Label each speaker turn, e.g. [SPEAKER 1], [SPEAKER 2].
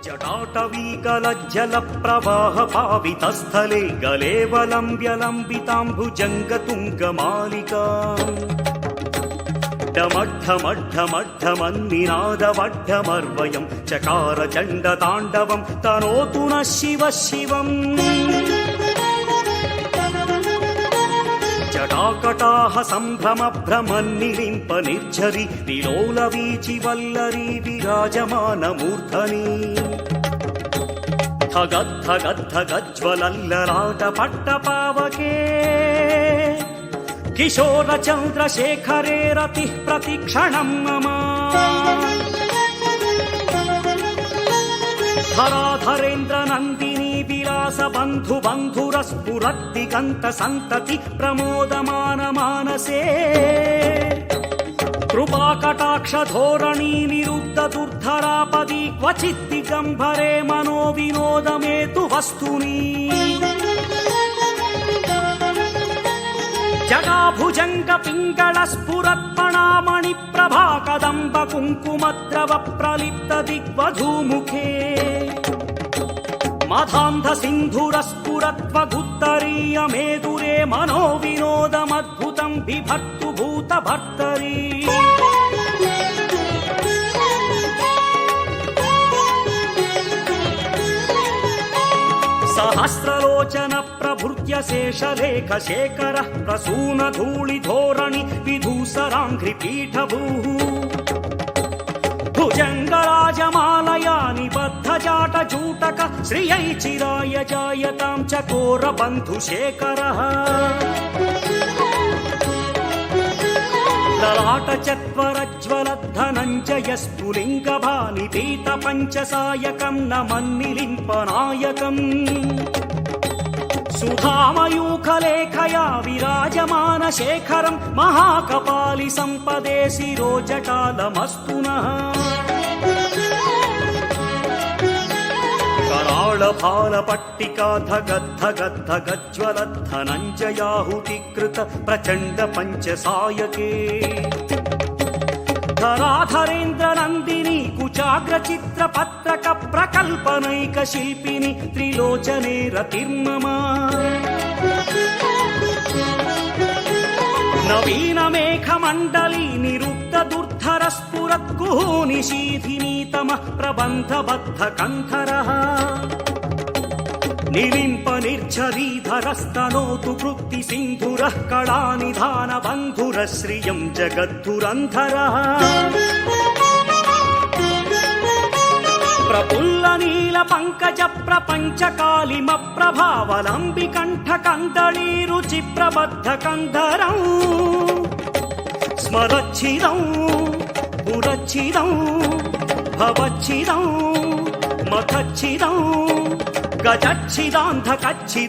[SPEAKER 1] जटाटवीकलज्जलप्रवाहपावितस्थले गलेवलम्ब्यलम्बिताम्बुजङ्गतुङ्गमालिकाम् डमड्ढमड्ढमड्ढमन्निनादवड्ढमर्वयं चकार चण्डताण्डवं तनोतु नः शिवः शिवम् जटाकटाह सम्भ्रमभ्रमन्निलिम्प निर्झरि विलोलवीचि वल्लरी विराजमानमूर्धनि धगद्धगद्धगज्ज्वलल्ललाटपट्टपावके किशोरचन्द्रशेखरे रतिः प्रतिक्षणं मम धराधरेन्द्रनन्दिनी विलासबन्धुबन्धुरस्फुरद्दिगन्त सन्तति प्रमोदमान मानसे कृपाकटाक्षधोरणी निरुद्ध दुर्धरापदी क्वचित् दिगम्बरे मनोविनोदमेतु वस्तुनि जगाभुजङ्ग पिङ्गळ स्फुरत्पणामणि प्रभा कदम्ब कुङ्कुमद्रव प्रलिप्त दिग्वधूमुखे मधान्ध सिन्धुर स्फुरत्वगुत्तरीय मेदुरे मनोविनोदमद्भुतं बिभर्तु भूत भर्तरी सहस्रलोचन प्रभृत्य शेषलेख शेखरः प्रसून धूलिधोरणि विधूसराङ्घ्रि पीठभूः भुजङ्गराजमालया निबद्धजाट जूटक श्रियै चिराय जायतां चकोर बन्धुशेखरः ललाटचत्वरज्वलद्धनञ्जय स्फुलिङ्गभानिपीत पञ्चसायकं नमन्निलिम्पनायकम् सुधामयूखलेखया विराजमान शेखरं महाकपालि सम्पदे शिरोजटालमस्तु नः कराळभालपट्टिका धगद्धगद्धगज्ज्वलद्धनञ्जयाहुतिकृत प्रचण्ड पञ्चसायके धराधरेन्द्रनन्दिनी कुचाग्रचित्रपत्रक प्रकल्पनैक शिल्पिनि त्रिलोचने रतिर्मम नवीन मेघमण्डली निरुद्ध दुर्धर स्फुरत्कुः निशीथिनीतमः प्रबन्धबद्ध कन्धरः निलिम्प निर्झरीधरस्तनोतु वृत्ति सिन्धुरः कलानिधान बन्धुरः श्रियं जगद्धुरन्धरः प्रफुल्ल नील पंकज प्रपंच कालिम प्रभावलंबि कंठ कंदली रुचि प्रबद्ध कंधरं स्मरच्छिदं पुरच्छिदं भवच्छिदं मखच्छिदं गजच्छिदान्धकच्छिदं